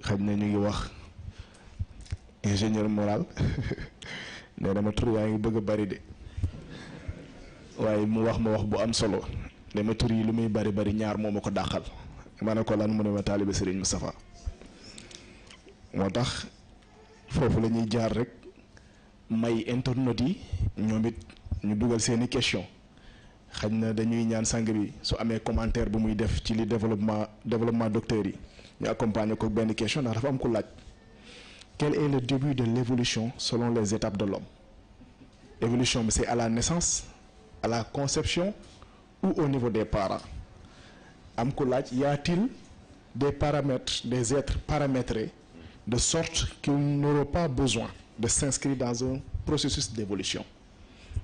xaj na ñu ngi wax ingénieur moral nee dama tur yaa ngi bëgg a bari de waaye mu wax ma wax bu am solo dama tur yi lu muy bari bari ñaar moo ma ko dàqal ma ne ko lan mu ne ma taalibe Serigne Moustapha moo tax foofu la ñuy jaar rek may internautes yi ñoom it ñu dugal seeni question xaj na dañuy ñaan sang bi su amee commentaire bu muy def ci li développement docteur yi ñu accompagner ko benn question ndax dafa am ku laaj quel est le début de l'évolution selon les étapes de l'homme évolution bi c'est à la naissance à la conception ou au niveau des parents am ku laaj y a-t-il des paramètres des êtres paramétrés de sorte qu'ils n'auront pas besoin de s'inscrire dans un processus d'évolution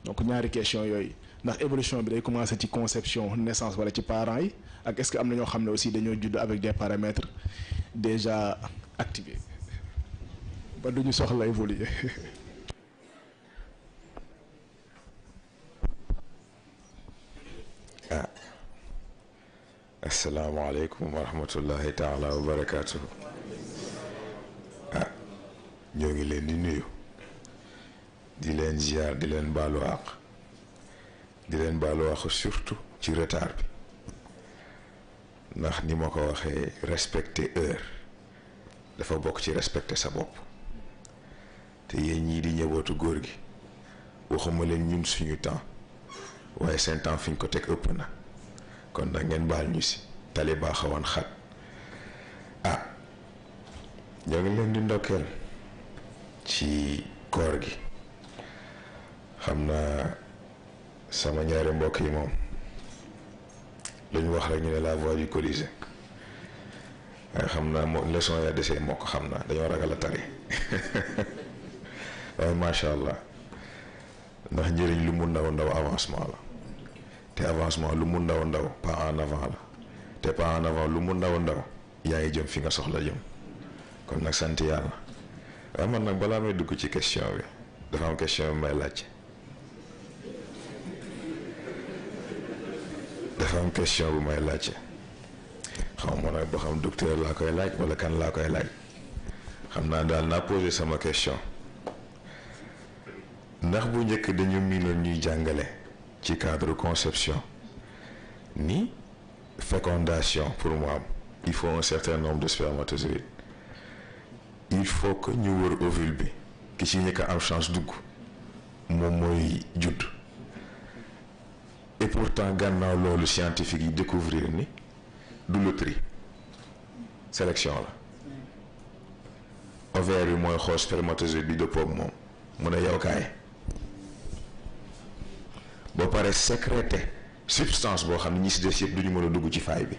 donc ñaari question yooyu ndax évolution bi day commencer ci conception naissance wala ci parents yi ak est-ce que am na ñoo xam ne aussi dañoo judd avec des paramètres déjà activés ba duñu soxla évoluer asalaamaaleykum wa rahmatullahi taala wa barakaatuhu. ñoo ngi leen di nuyu di leen ziar di leen baalu àq di leen baalu àq surtout ci retard bi ndax ni ma ko waxee respecter heure dafa bokk ci respecter sa bopp te yéen ñii di ñëwatu góor gi waxuma leen ñun suñu temps waaye seen temps fi ñu ko teg ëpp na kon nag ngeen baal ñu si tali baa xawoon xat ñoo ngi leen di ndokkeel ci koor gi xam naa sama ñaari mbokk yi moom lu ñu wax rek ñu ne la voix du Colisée waaye xam naa moo leçon ya desee moo ko xam naa dañoo ragal a tari waaye macha allah ndax njëriñ lu mu ndaw ndaw avancement la te avancement lu mu ndaw ndaw pas en avant la te pas en avant lu mu ndaw ndaw yaa ngi jëm fi nga soxla jëm kon nag sant yàlla waaye man nag balaa may dugg ci question bi dafa am question bi may laaj dafa am question bu may laaj xaw ma nag ba xam docteur laa koy laaj wala kan laa koy laaj xam naa daal naa posé sama question ndax bu njëkk dañu miinoon ñuy jàngale ci cadre conception ni fécondation pour mu am il faut un certain nombre de spermatozoïdes il faut que ñu wër ovule bi ki ci ñëkk am chance dugg moom mooy judd et pourtant gannaaw loolu scientifique yi découvrir ni du loterie sélection la ovaire bi mooy xool spermatozoïde bi dëppoo ak moom mu ne yow kaay ba pare sécrété substance boo xam ne ñi si des yëpp duñu mën a dugg ci faay bi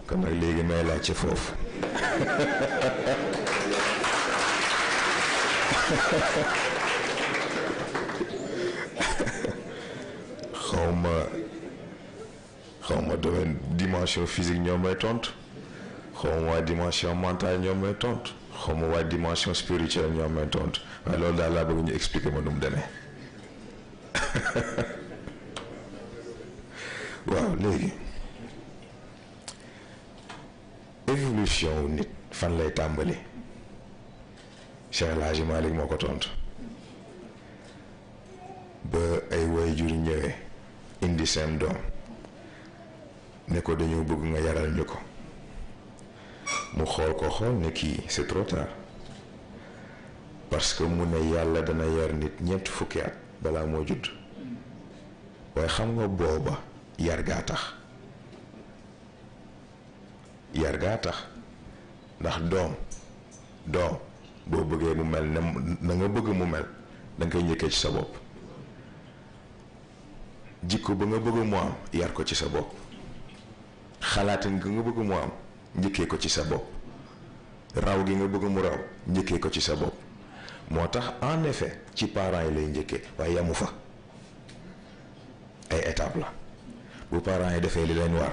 kon nag léegi may laaj ci foofu xawma domaine dimension physique ñoo may tontu xawma waa dimension mentale ñoo may tontu xawma waa dimension spirituelle ñoo may tontu waaye loolu daal laa bëgg ñu expliquer ma nu mu demee waaw léegi évolution wu nit fan lay tàmbali Cheikh El Hadji Malick moo ko tontu ba ay waajur ñëwee indi seen doom ne ko dañoo bëgg nga yaral ñu ko mu xool ne kii c'est trop tard parce que mu ne yàlla dana yar nit ñeent fukki at balaa moo judd waaye xam nga booba yar gaa tax ndax doom boo bëggee mu mel na nga bëgg mu mel da nga koy njëkkee ci sa bopp jikko ba nga bëgg mu am yar ko ci sa bopp xalaatin nga bëgg mu am njëkkee ko ci sa bopp raw gi nga bëgg mu raw njëkkee ko ci sa bopp moo tax en effet ci parents yi lay njëkkee waaye yamu fa ay étape la bu parents yi defee li leen war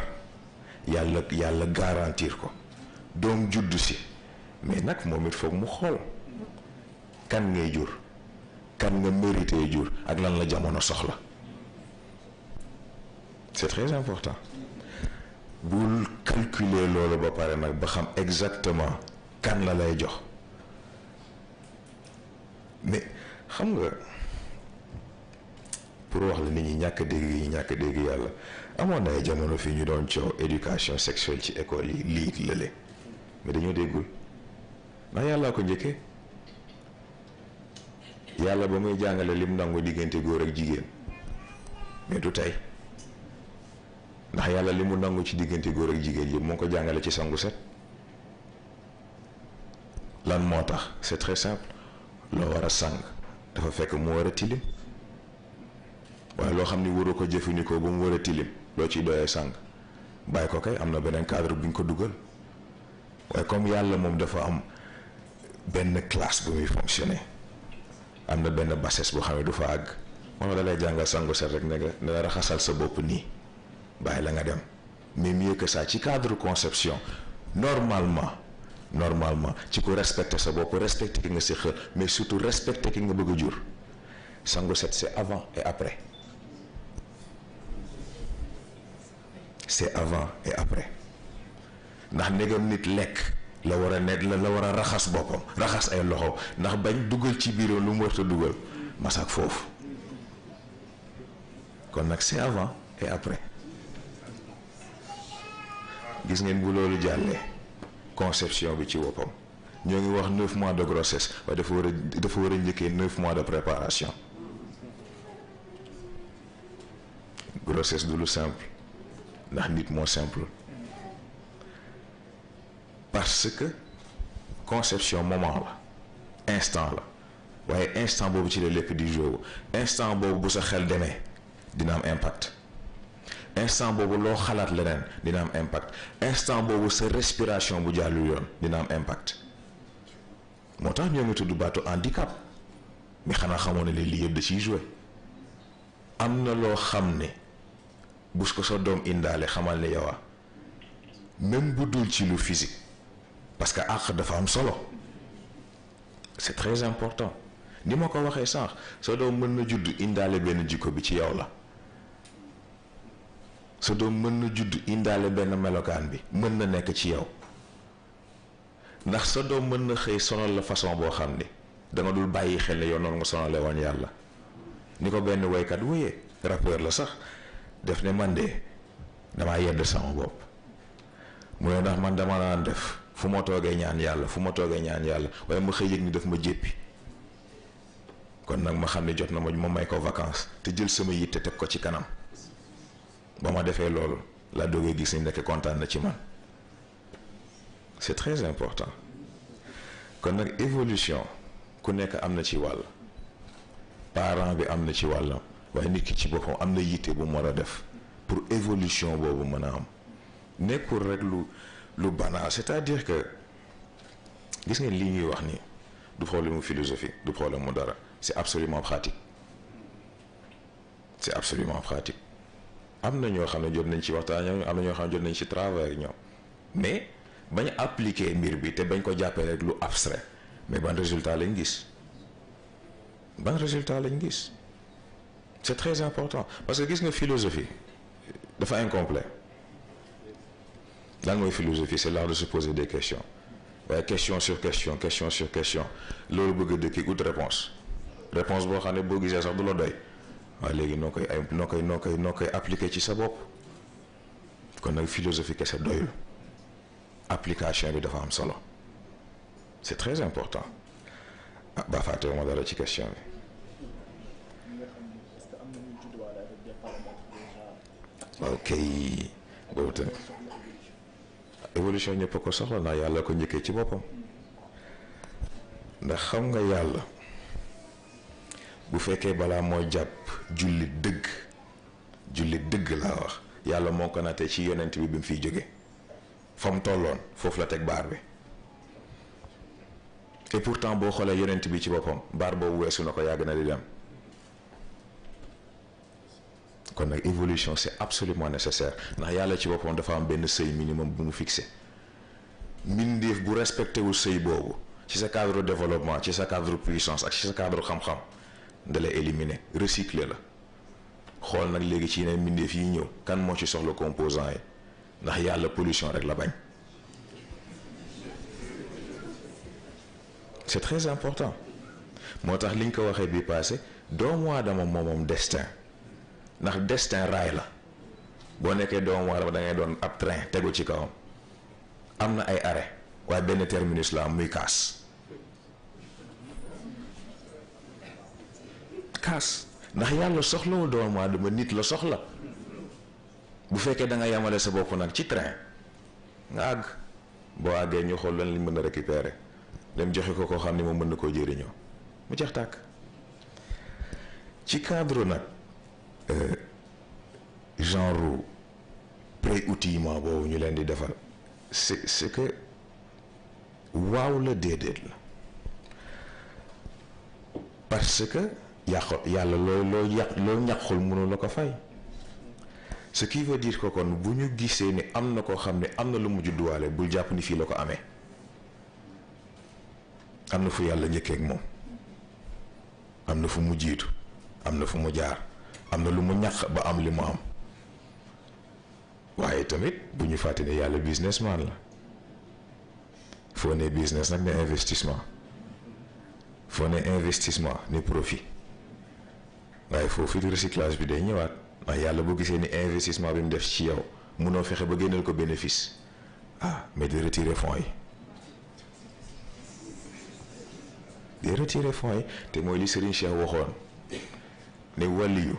yàlla garantir ko doom juddu si mais nag moom it foog mu xool kan ngay jur kan nga mérité jur ak lan la jamono soxla c'est très important bul calculer loolu ba pare nag ba xam exactement kan la lay jox mais xam nga pour wax la nit ñi ñàkk dégg yi ñàkk dégg yàlla amoon na ay jamono fii ñu doon coow éducation sexuelle ci école yi lii lële mais dañoo déggul ndax yàllaa ko njëkkee yàlla ba muy jàngale lim nangu diggante góor ak jigéen mais du tey ndax yàlla li mu nangu ci diggante góor ak jigéen yëpp moo ko jàngale ci sangu set lan moo tax c'est très simple loo war a sang dafa fekk mu war a tilim waaye loo xam ni waru ko jëfandikoo ba mu war a tilim loo ciy doyee sang bàyyi ko kay am na beneen cadre bu ñu ko dugal waaye comme yàlla moom dafa am benn classe bu muy fonctionner am na benn bassesse boo xam ne du fa àgg moom da lay jàngal sangu set rek ne nga raxasal sa bopp nii bàyyi la nga dem mais mieux que ça ci cadre conception normalement ci ko respecter sa bopp respecter ki nga si xër mais surtout respecter ki nga bëgg a jur sangu set c'est avant et après c'est avant et après ndax ndegam nit lekk la war a net la war a raxas boppam raxas ay loxo ndax bañ dugal ci biiram lu mu war a dugal masak foofu kon nag c'est avant et après gis ngeen bu loolu jàllee conception bi ci boppam ñoo ngi wax 9 mois de grossesse waaye dafa war a njëkkee 9 mois de préparation grossesse du lu simple ndax nit moo simple parce que conception moment la instant la waaye instant boobu ci la lépp di joué instant boobu bu sa xel demee dina am impact instant boobu loo xalaat leneen dina am impact instant boobu sa respiration bu jàllu yoon dina am impact moo tax ñoo ngi tudd baatu handicap mais xanaa xamoon ne lii yëpp da ciy joué am na loo xam ne bu ko sa doom indaale xamal ne yow même bu dul ci lu physique parce que àq dafa am solo c'est très important ni ma ko waxee sànq sa doom mën na judd indaale benn jikko bi ci yow la sa doom mën na judd indaale benn melokaan bi mën na nekk ci yow ndax sa doom mën na xëy sonal la façon boo xam ne danga dul bàyyi xel ne yow noonu nga sonale woon yàlla ni ko benn woykat wóyee rappeur la sax def ne man de damaa yedd sama bopp mu ne ndax man dama naan def fu ma toogee ñaan yàlla waaye ma xëy yëg ni daf ma jéppi kon nag ma xam ne jot na ma may ko vacances te jël sama yitte teg ko ci kanam ba ma defee loolu laa doogee gis ni nekk kontaan na ci man c'est très important kon nag évolution ku nekk am na ci wàll parent bi am na ci wàllam waaye nit ki ci boppam am na yitte bu mu war a def pour évolution boobu mën a am nekkul rek lu banal c'est-à-dire que gis ngeen lii ñuy wax ni du problème mu philosophie du problème mu dara c'est absolument pratique am na ñoo xam ne jot nañ ci waxtaan ñoom am na ñoo xam ne jot nañ ci travail ak ñoom mais bañ appliquer mbir bi te bañ ko jàppee rek lu abstrait mais ban résultat lañ gis c'est très important parce que gis nga philosophie dafa incomplet lan mooy philosophie c'est l'art de se poser des questions waaye question sur question loolu bëgg a dëkki ut réponse boo xam ne boo gisee sax du la doy waaye léegi noo koy appliquer ci sa bopp kon nag philosophie kese doyul application bi dafa am solo c'est très important ba fàttewu ma dara ci question bi ok boobu tamit évolution ñëpp ko soxla ndax yàlla ko njëkkee ci boppam ndax xam nga yàlla bu fekkee balaa moo jàpp jullit dëgg laa wax yàlla moo ko nattee ci yonent bi mu fiy jóge fa mu tolloon foofu la teg baar bi et pourtant boo xoolee yonent bi ci boppam baar boobu weesu na ko yàgg na di dem kon nag évolution c'est absolument nécessaire ndax yàlla ci boppam dafa am benn seuil minimum bu mu fixé mbindeef bu respecté wu seuil boobu ci sa cadre développement ci sa cadre puissance ak ci sa cadre xam-xam da lay éliminer recycler la xool nag léegi ci yeneen mbindeef yi ñëw kan moo ci soxla composant yi ndax yàlla pollution rek la bañ. c'est très important moo tax liñ ko waxee bi passé doomu aadama moom destin ndax destin raay la boo nekkee doomu aadama da ngay doon ab train tegu ci kawam am na ay arrêt waaye benn terminus la am muy kaas ndax yàlla soxlawul doomu aadama nit la soxla bu fekkee da nga yamale sa bopp nag ci train nga àgg boo àggee ñu xool lan lañ mën a récupérer dem joxe ko koo xam ne moom mën na koo jëriñoo mu jeex tàkk ci cadre nag genre pré-outillement boobu ñu leen di defal c'est que waaw la déedéet la parce que yàlla loo ñàqul mënu la ko fay ce qui veut dire que kon bu ñu gisee ni am na koo xam ne am na lu mu judduwaale bul jàpp ni fii la ko amee am na fu yàlla njëkkee ak moom am na fu mu jiitu am na fu mu jaar am na lu mu ñàq ba am li mu am waaye tamit bu ñu fàtte ne yàlla businessman la foo ne business nag ne investissement foo ne investissement ne profit waaye foofu recyclage bi day ñëwaat ndax yàlla bu gisee ni investissement bi mu def ci yow munoo fexe ba génneel ko bénéfice mais di retirer fonds yi te mooy li Serigne Cheikh waxoon ne wàlliyu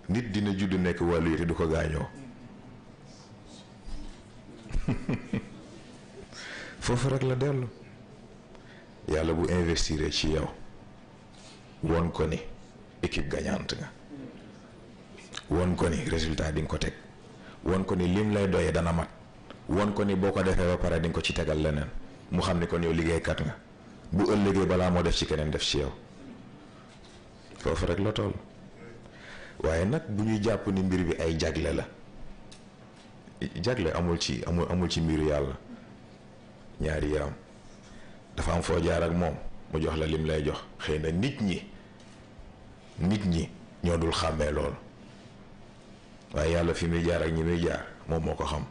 nit dina judd nekk wàlliyu te du ko gaañoo foofu rek la dellu yàlla bu investir ci yow won ko ni équipe gagnante nga won ko ni résultat di nga ko teg won ko ni lim lay doyee dana mat won ko ni boo ko defee ba pare di nga ko ci tegal leneen mu xam ni kon yow liggéeykat nga bu ëllëgee balaa moo def ci keneen def ci yow foofu rek la toll waaye nag bu ñuy jàpp ni mbir bi ay jagle la jagle amul ci mbiru yàlla ñaari yaram dafa am foo jaar ak moom mu jox la lim lay jox xëy na nit ñi ñoo dul xàmmee lool waaye yàlla fi muy jaar ak ñi muy jaar moom moo ko xam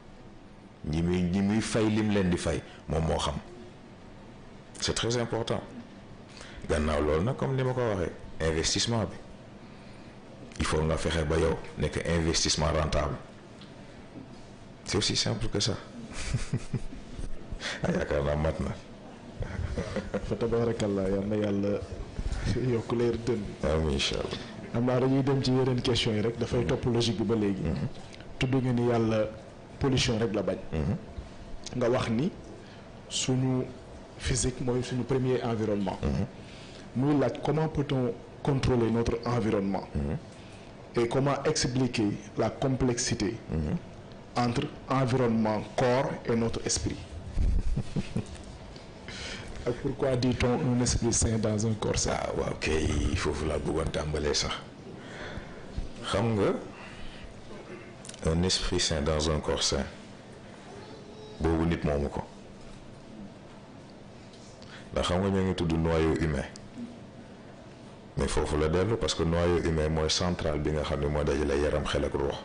ñi muy fay lim leen di fay moom moo xam c'est très important gannaaw loolu nag comme ni ma ko waxee investissement bi il faut nga fexe ba yow nekk investissement rentable c'est aussi simple que ça yaakaar naa mat na. fa tabarakallah yal na yàlla yokk leer dën. amiin incha allah. am naa dañuy dem ci yeneen questions yi rek dafay topp logique bi ba léegi. tudd nga ni yàlla pollution rek la bañ. nga wax ni suñu physique mooy suñu premier environnement. muy laaj comment peut-on contrôler notre environnement. Et comment expliquer la complexité entre environnement, corps et notre esprit. Et pourquoi dit-on un esprit sain dans un corps sain? waaw kay foofu laa bëggoon tàmbalee sax xam nga un esprit sain dans un corps sain boobu nit moomu ko ndax xam nga ñoo ngi tudd noyau humain mais foofu la dellu parce que noyau humain mooy central bi nga xam ne moo dajale yaram xel ak ruux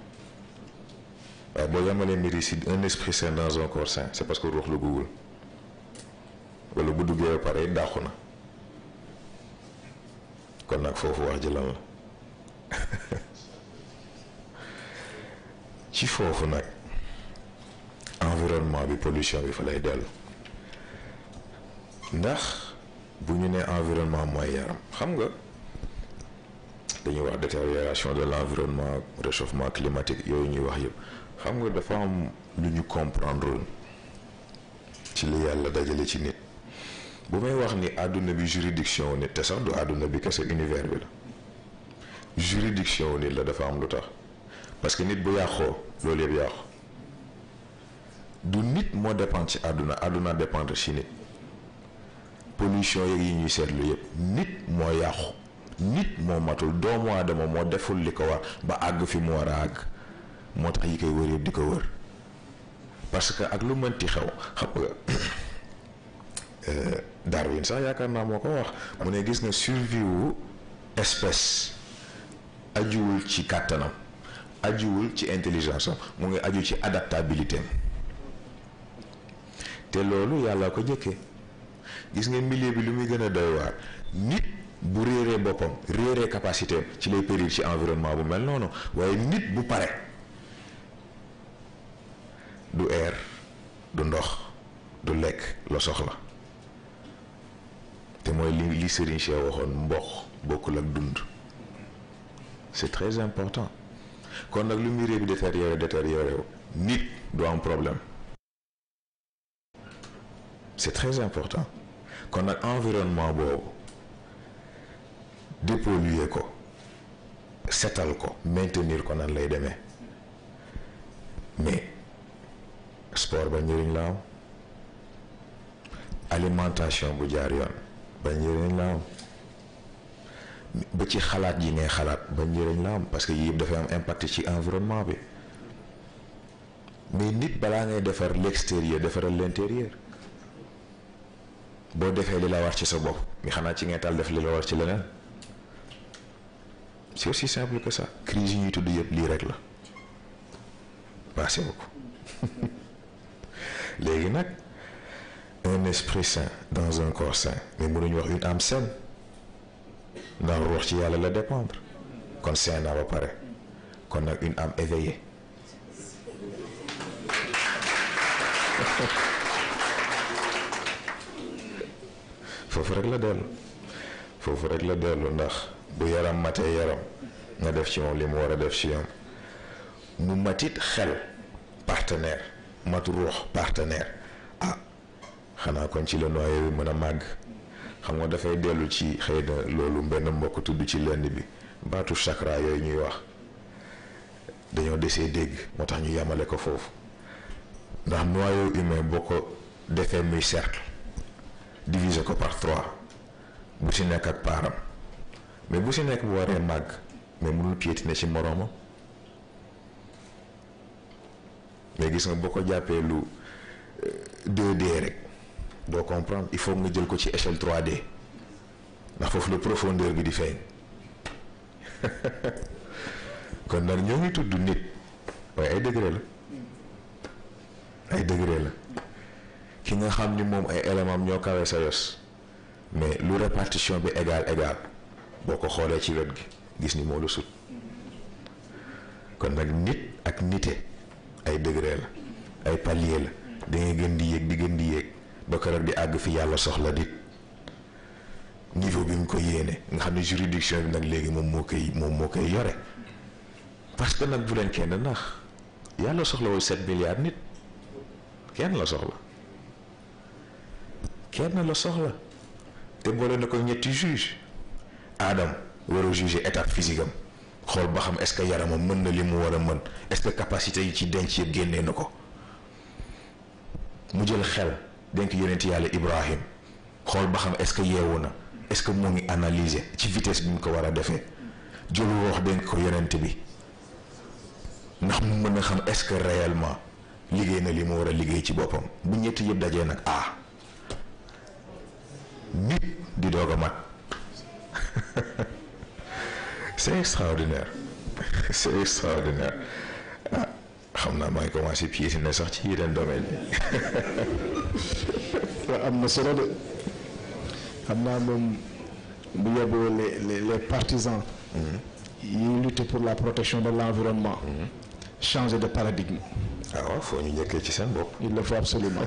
waaye boo yamalee mbir yi si un esprit sain dans un corps sain c'est parce que ruux la duggul wala bu duggee ba pare dàqu na kon nag foofu wax ji lan la ci foofu nag environnement bi pollution bi fa lay dellu ndax bu ñu nee environnement mooy yaram xam nga dañuy wax détérioration de l'environnement réchauffement climatique yooyu ñuy wax yëpp xam nga dafa am lu ñu comprendre ci li yàlla dajale ci nit bu may wax ni àdduna bi juridiction nit te sax du àdduna bi kese univers bi la juridiction nit la dafa am lu tax parce que nit bu yàqoo loolu yëpp yàqu du nit moo dépendre ci àdduna dépendre ci nit pollution yeeg yi ñuy seetlu yëpp nit moo yàqu nit moo matul doomu aadama moo deful li ko war ba àgg fi mu war a àgg moo tax yi koy wër yëpp di ko wër parce que ak lu mënti xew xam nga Darwin sax yaakaar naa moo ko wax mu ne gis nga survie wu espèce ajuwul ci kàttanam ajuwul ci intelligence am mu ngi aju ci adaptabilité am te loolu yàlla ko jëkkee. gis nga milieu bi lu muy gën a doy waar nit bu réeree boppam réeree capacité am ci lay périr ci environnement bu mel noonu waaye nit bu pare du air du ndox du lekk la soxla te mooy li Serigne Cheikh waxoon mboq bokkul ak dund c'est très important kon nag lu milieu bi détérioré wu nit du am problème c'est très important kon nag environnement boobu dépolluer ko setal ko maintenir ko nan lay demee mais sport ba njëriñ la am alimentation bu jaar yoon ba njëriñ la am ba ci xalaat yi ngay xalaat ba njëriñ la am parce que yii yëpp dafay am impact ci environnement bi mais nit balaa ngay defar l'extérieur defaral l'intérieur boo defee li la war ci sa bopp mi xanaa ci ngay tal def li la war ci leneen c'est aussi simple que ça crise yi ñuy tudd yëpp lii rek la passé beaucoup léegi nag un esprit sain dans un corps sain mais mënuñu wax une âme saine ndax ruux ci yàlla la dépendre kon sain naa ba pare kon nag une âme éveillée foofu rek la dellu ndax bu yaram matee yaram nga def ci moom li mu war a def ci yoon mu matit xel partenaire mat ruux partenaire ah xanaa kon ci la noyé bi mën a màgg xam nga dafay dellu ci xëy na loolu benn mbokk tudd ci lënd bi baatu chakra yooyu ñuy wax dañoo desee dégg moo tax ñu yamale ko foofu ndax noyau humain boo ko defee muy cercle diviser ko par 3 bu ci nekk ak paaram mais bu ci nekk bu waree màgg mais mënul piétiner ci moroomam mais gis nga boo ko jàppee lu 2D rek doo comprendre il faut nga jël ko ci échelle 3D ndax foofu la profondeur bi di feeñ kon nag ñoo ngi tudd nit waaye ay degré la ki nga xam ni moom ay éléments ñoo kawee sa yos mais lu répartition bi égal boo ko xoolee ci wet gi gis ni moo la sut kon nag nit ak nite ay degré la ay palier la da ngay gën di yéeg ba keroog di àgg fi yàlla soxla dit niveau bi mu ko yéene nga xam ne juridiction bi nag léegi moom moo koy yore parce que nag bu leen kenn nax yàlla soxlawul 7 milliards nit kenn la soxla te boole na ko ñetti juge Adam war a juger état physique am xool ba xam est-ce que yaramam mën na li mu war a mën est-ce que capacité yi ci denc yëpp génnee na ko mu jël xel denk yonent yàlla Ibrahim xool ba xam est-ce que yeewu na est-ce que mu ngi analyser ci vitesse bi mu ko war a defee jël wax denk ko yonent bi ndax mu mën a xam est-ce que réellement liggéey na li mu war a liggéey ci boppam bu ñetti yëpp dajee nag nit di doog a mat c'est extraordinaire xam naa maa ngi commencé piétiner sax ci yeneen domaine bi am na solo de xam naa moom bu yóbboo les partisans yi lutter pour la protection de l'environnement changer de paradigme. waaw foo ñu njëkkee ci seen bopp. il le faut absolument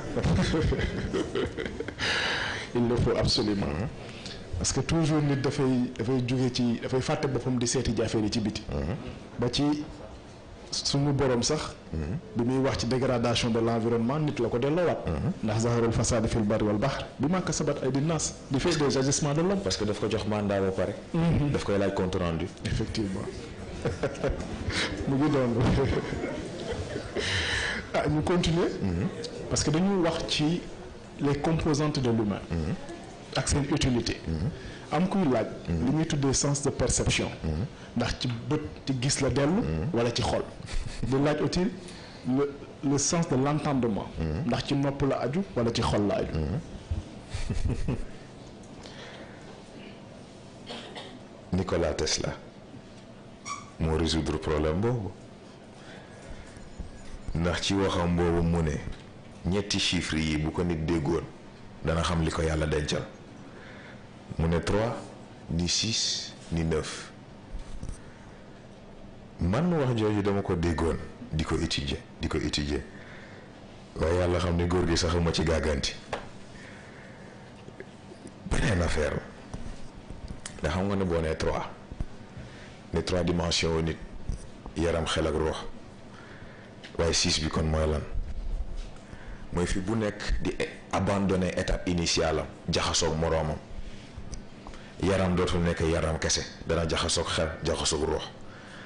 parce que toujours nit dafay jóge ci dafay fàtte boppam di seeti jafe yi ci biti. ba ci suñu borom sax. bi muy wax ci dégradation de l'environnement nit la ko delloowaat. ndax zaharul fasad fil barri wal bahr bima kasabat aydi nas di fait des agissements de l'homme. parce que daf ko jox mandat ba pare. daf koy laaj compte rendu. effectivement mu ngi doon ñu continuer. parce que dañu wax ci les composantes de l'humain ak seen utilité. am kuy laaj. li ñuy tuddee sens de perception. ndax ci bët ci gis la dellu. wala ci xol. di laaj aussi le sens de l'entendement. ndax ci nopp la aju wala ci xol la aju. Nikola Tesla moo résoudre problème boobu ndax ci waxam boobu mu ne ñetti chiffres yi bu ko nit déggoon dana xam li ko yàlla dencal mu ne 3 ni 6 ni 9 man wax jooju dama ko déggoon di ko étudier waaye yàlla xam ne góor gi sax ma ci gàgganti beneen affaire la xam nga ne boo nee 3 ne 3 dimensions nit yaram xel ak ruux waaye 6 bi kon mooy lan mooy fi bu nekk di abandonner étape initiale am jaxasoog moroomam yaram dootul nekk yaram kese dana jaxasoog xel jaxasoog ruux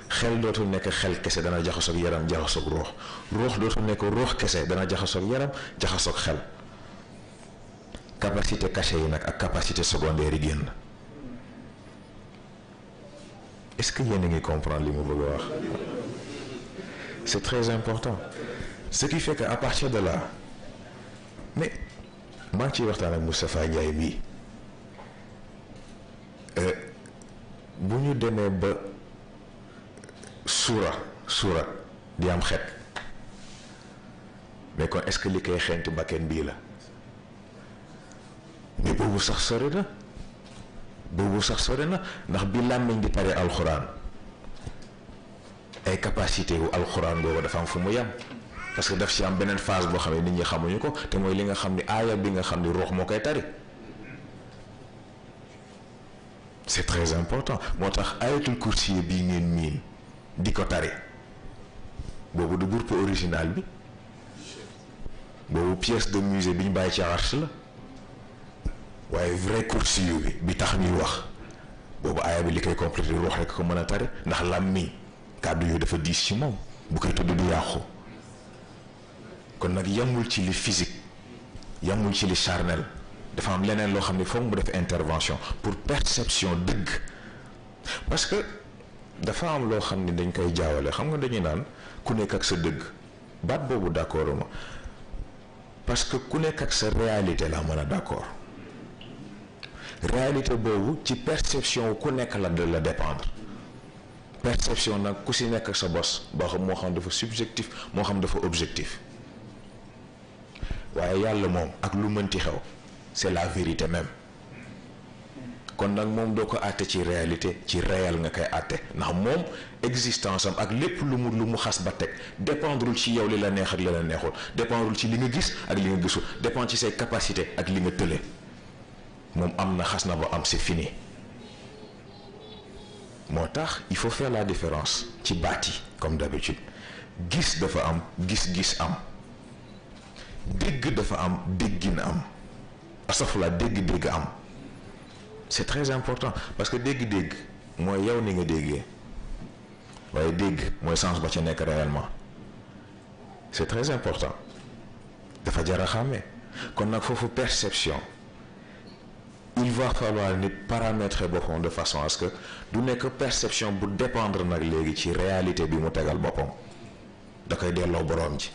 xel dootul nekk xel kese dana jaxasoog yaram jaxasoog ruux ruux dootul nekk ruux kese dana jaxasoog yaram jaxasoog xel capacité cachée yi nag ak capacité secondaire yi génn. Est-ce que yéen a ngi comprendre li mu bëgg a wax? C'est très important. Ce qui fait que à partir de là mais maa ngi ciy waxtaan ak Moustapha Ndiaye bii bu ñu demee ba suura di am xet mais kon est-ce que li koy xeeñtu bakken bii la mais boobu sax sori na ndax bi làmmiñ di pare alxuraan ay capacité wu alxuraan boobu dafa am fu mu yem parce que daf ci am beneen phase boo xam ne nit ñi xamuñu ko te mooy li nga xam ni aaya bi nga xam ni ruux moo koy tari c'est très important moo tax ayatul kursi bii ngeen miin di ko tari boobu du groupe original bi boobu pièce de musée bi ñu bàyyi ci arche la waaye vrai kursi bi tax ñuy wax boobu aaya bi li koy complété ruux rek ko mën a tari ndax làmmiñ kàddu yooyu dafa diis ci moom bu koy tudd du yàqu kon nag yamul ci li physique yamul ci li charnel dafa am leneen loo xam ne foog mu def intervention pour perception dëgg parce que dafa am loo xam ne dañ koy jaawale xam nga dañuy naan ku nekk ak sa dëgg baat boobu d'accord ma parce que ku nekk ak sa réalité la mën a d'accord réalité boobu ci perception ku nekk la dépendre perception nag ku si nekk ak sa bos boo xam moo xam dafa subjectif moo xam dafa objectif waaye yàlla moom ak lu mënti xew c'est la vérité même kon nag moom doo ko àtte ci réalité ci réel nga koy àtte ndax moom existence am ak lépp lu mu xas ba teg dépendrul ci yow li la neex ak li la neexul dépendrul ci li nga gis ak li nga gisul dépend ci say capacité ak li nga tële moom am na xas na ba am c'est fini moo tax il faut faire la différence ci baat yi comme d'habitude gis dafa am gis-gis am dégg dafa am déggin am astafurlah dégg-dégg am c'est très important parce que dégg-dégg mooy yow ni nga déggee waaye dégg mooy sens ba ca nekk réellement c'est très important dafa jar a xàmmee kon nag foofu perception il va falloir nit paramétrer boppam de façon à ce que du nekk perception bu dépendre nag léegi ci réalité bi mu tegal boppam da koy delloo boroom ji